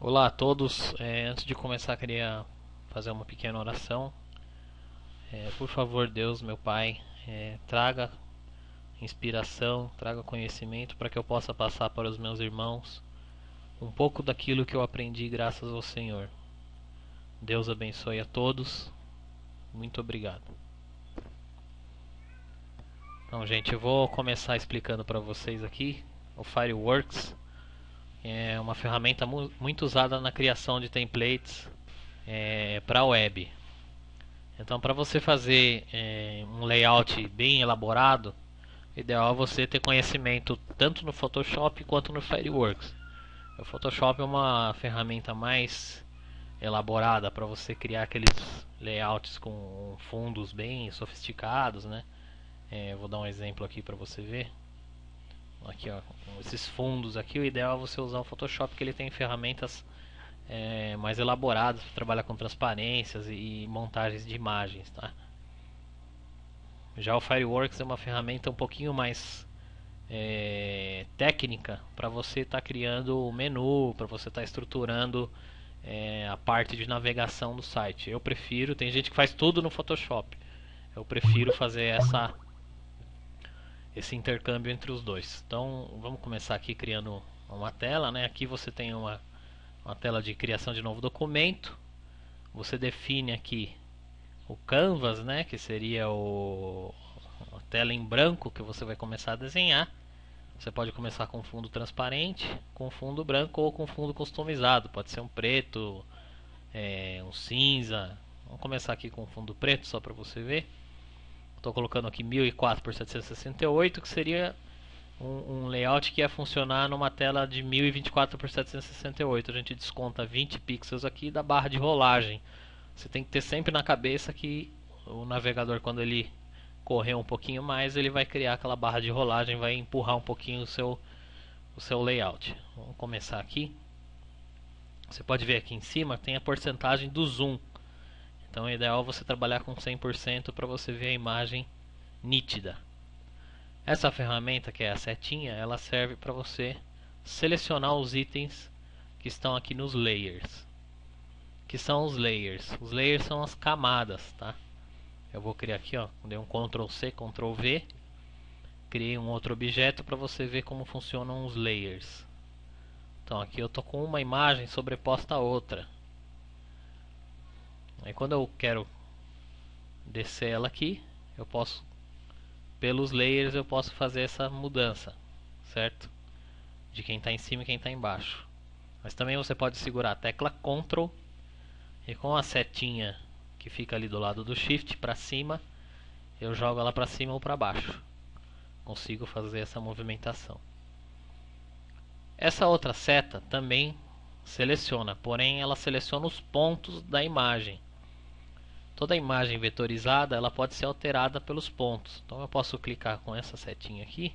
Olá a todos. Antes de começar, queria fazer uma pequena oração. Por favor, Deus, meu Pai, traga inspiração, traga conhecimento para que eu possa passar para os meus irmãos um pouco daquilo que eu aprendi graças ao Senhor. Deus abençoe a todos. Muito obrigado. Então, gente, eu vou começar explicando para vocês aqui o Fireworks. É uma ferramenta muito usada na criação de templates para web. Então, para você fazer um layout bem elaborado, o ideal é você ter conhecimento tanto no Photoshop quanto no Fireworks. O Photoshop é uma ferramenta mais elaborada para você criar aqueles layouts com fundos bem sofisticados, né? Vou dar um exemplo aqui para você ver. Aqui, ó, esses fundos aqui, o ideal é você usar o Photoshop, que ele tem ferramentas mais elaboradas para trabalhar com transparências e montagens de imagens, tá? Já o Fireworks é uma ferramenta um pouquinho mais técnica para você estar criando o menu, para você estar estruturando a parte de navegação do site. Eu prefiro, tem gente que faz tudo no Photoshop. Eu prefiro fazer esse intercâmbio entre os dois. Então vamos começar aqui criando uma tela, né? Aqui você tem uma tela de criação de novo documento. Você define aqui o canvas, né? Que seria a tela em branco que você vai começar a desenhar. Você pode começar com fundo transparente, com fundo branco ou com fundo customizado. Pode ser um preto, um cinza. Vamos começar aqui com fundo preto só para você ver. Estou colocando aqui 1004 por 768, que seria um layout que ia funcionar numa tela de 1024 por 768. A gente desconta 20 pixels aqui da barra de rolagem. Você tem que ter sempre na cabeça que o navegador, quando ele correr um pouquinho mais, ele vai criar aquela barra de rolagem, vai empurrar um pouquinho o seu layout. Vamos começar aqui. Você pode ver aqui em cima, tem a porcentagem do zoom. Então é ideal você trabalhar com 100% para você ver a imagem nítida. Essa ferramenta, que é a setinha, ela serve para você selecionar os itens que estão aqui nos layers. Que são os layers? Os layers são as camadas, tá? Eu vou criar aqui, ó, dei um Ctrl C, Ctrl V, criei um outro objeto para você ver como funcionam os layers. Então aqui eu tô com uma imagem sobreposta a outra. Aí quando eu quero descer ela aqui, eu posso, pelos layers eu posso fazer essa mudança, certo? De quem está em cima e quem está embaixo. Mas também você pode segurar a tecla Ctrl e com a setinha que fica ali do lado do Shift para cima, eu jogo ela para cima ou para baixo. Consigo fazer essa movimentação. Essa outra seta também seleciona, porém ela seleciona os pontos da imagem. Toda imagem vetorizada, ela pode ser alterada pelos pontos. Então eu posso clicar com essa setinha aqui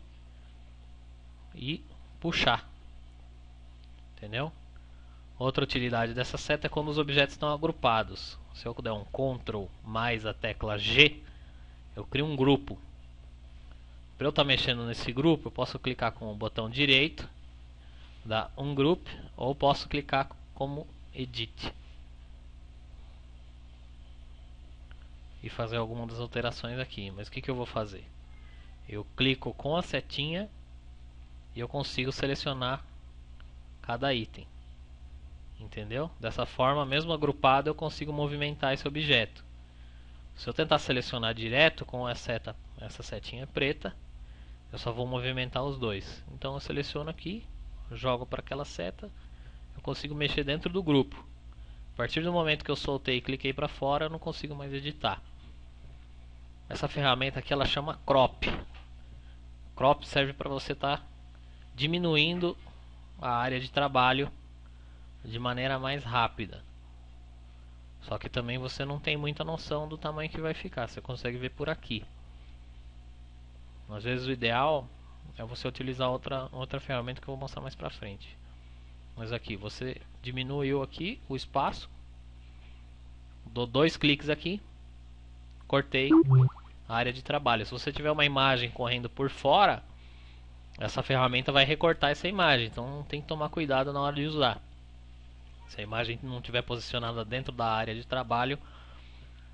e puxar. Entendeu? Outra utilidade dessa seta é quando os objetos estão agrupados. Se eu der um Ctrl mais a tecla G, eu crio um grupo. Para eu estar mexendo nesse grupo, eu posso clicar com o botão direito, dar um group, ou posso clicar como Edit e fazer algumas das alterações aqui. Mas o que eu vou fazer? Eu clico com a setinha e eu consigo selecionar cada item. Entendeu? Dessa forma, mesmo agrupado, eu consigo movimentar esse objeto. Se eu tentar selecionar direto com essa setinha preta, eu só vou movimentar os dois. Então eu seleciono aqui, jogo para aquela seta, eu consigo mexer dentro do grupo. A partir do momento que eu soltei e cliquei para fora, eu não consigo mais editar. Essa ferramenta aqui ela chama Crop. Crop serve para você estar diminuindo a área de trabalho de maneira mais rápida. Só que também você não tem muita noção do tamanho que vai ficar. Você consegue ver por aqui. Às vezes o ideal é você utilizar outra ferramenta que eu vou mostrar mais pra frente. Mas aqui, você diminuiu aqui o espaço. Dou 2 cliques aqui. Cortei a área de trabalho. Se você tiver uma imagem correndo por fora, essa ferramenta vai recortar essa imagem. Então tem que tomar cuidado na hora de usar. Se a imagem não estiver posicionada dentro da área de trabalho,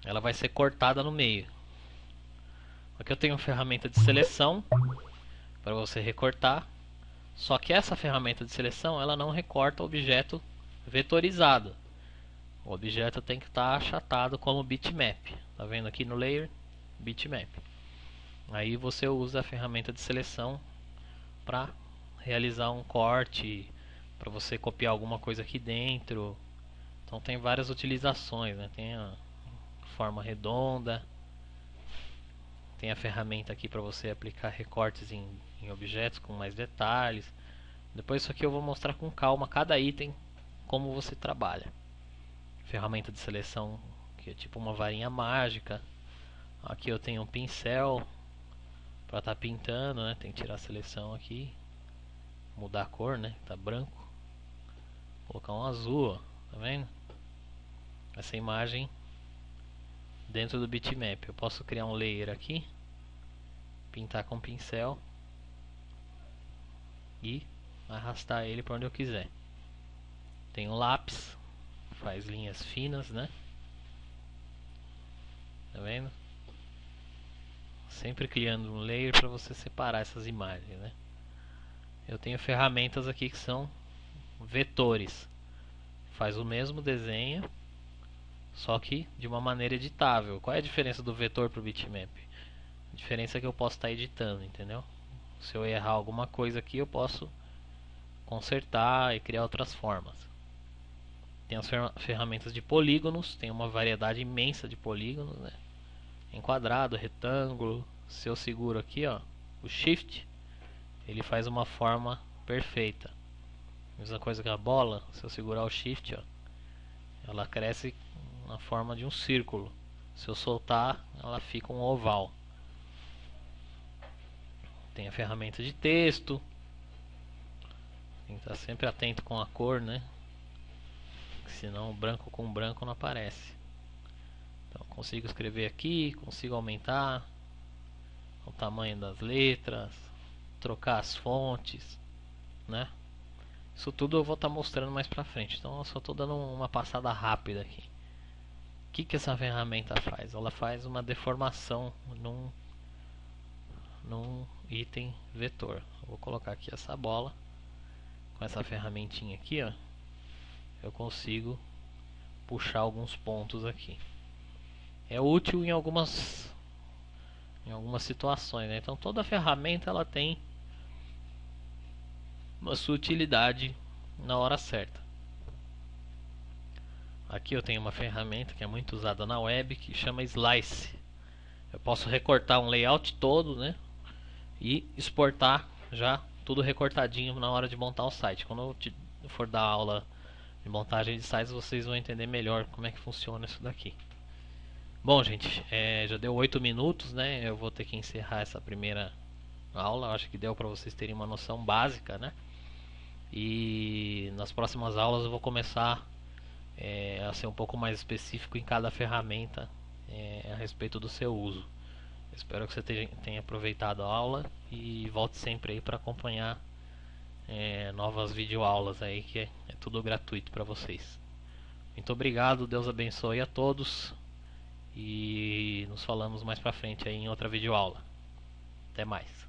ela vai ser cortada no meio. Aqui eu tenho uma ferramenta de seleção para você recortar. Só que essa ferramenta de seleção ela não recorta o objeto vetorizado. O objeto tem que estar achatado como bitmap. Tá vendo aqui no layer? Bitmap. Aí você usa a ferramenta de seleção para realizar um corte, para você copiar alguma coisa aqui dentro. Então tem várias utilizações, né? Tem a forma redonda, tem a ferramenta aqui para você aplicar recortes em objetos com mais detalhes. Depois isso aqui eu vou mostrar com calma cada item como você trabalha. Ferramenta de seleção que é tipo uma varinha mágica. Aqui eu tenho um pincel para estar pintando, né? Tem que tirar a seleção aqui, mudar a cor, né? Tá branco. Colocar um azul, ó. Tá vendo? Essa imagem dentro do bitmap. Eu posso criar um layer aqui, pintar com pincel e arrastar ele para onde eu quiser. Tem um lápis, faz linhas finas, né? Tá vendo? Sempre criando um layer para você separar essas imagens, né? Eu tenho ferramentas aqui que são vetores. Faz o mesmo desenho, só que de uma maneira editável. Qual é a diferença do vetor para o bitmap? A diferença é que eu posso estar editando, entendeu? Se eu errar alguma coisa aqui, eu posso consertar e criar outras formas. Tem as ferramentas de polígonos, tem uma variedade imensa de polígonos, né? Em quadrado, retângulo. Se eu seguro aqui, ó, o Shift, ele faz uma forma perfeita. Mesma coisa que a bola, se eu segurar o Shift, ó, ela cresce na forma de um círculo. Se eu soltar, ela fica um oval. Tem a ferramenta de texto. Tem que estar sempre atento com a cor, né? Senão branco com branco não aparece. Então consigo escrever aqui, consigo aumentar o tamanho das letras, trocar as fontes, né? Isso tudo eu vou estar mostrando mais pra frente. Então eu só estou dando uma passada rápida aqui. O que essa ferramenta faz? Ela faz uma deformação num item vetor. Eu vou colocar aqui essa bola. Com essa ferramentinha aqui, ó, eu consigo puxar alguns pontos aqui. É útil em algumas situações, né? Então toda ferramenta ela tem uma sua utilidade na hora certa. Aqui eu tenho uma ferramenta que é muito usada na web que chama Slice. Eu posso recortar um layout todo, né? E exportar já tudo recortadinho na hora de montar o site. Quando eu for dar aula de montagem de sites, vocês vão entender melhor como é que funciona isso daqui. Bom, gente, já deu 8 minutos, né? Eu vou ter que encerrar essa primeira aula. Acho que deu para vocês terem uma noção básica, né? E nas próximas aulas eu vou começar a ser um pouco mais específico em cada ferramenta a respeito do seu uso. Espero que você tenha aproveitado a aula e volte sempre aí para acompanhar novas videoaulas aí, que é tudo gratuito para vocês. Muito obrigado, Deus abençoe a todos e nos falamos mais para frente aí em outra videoaula. Até mais.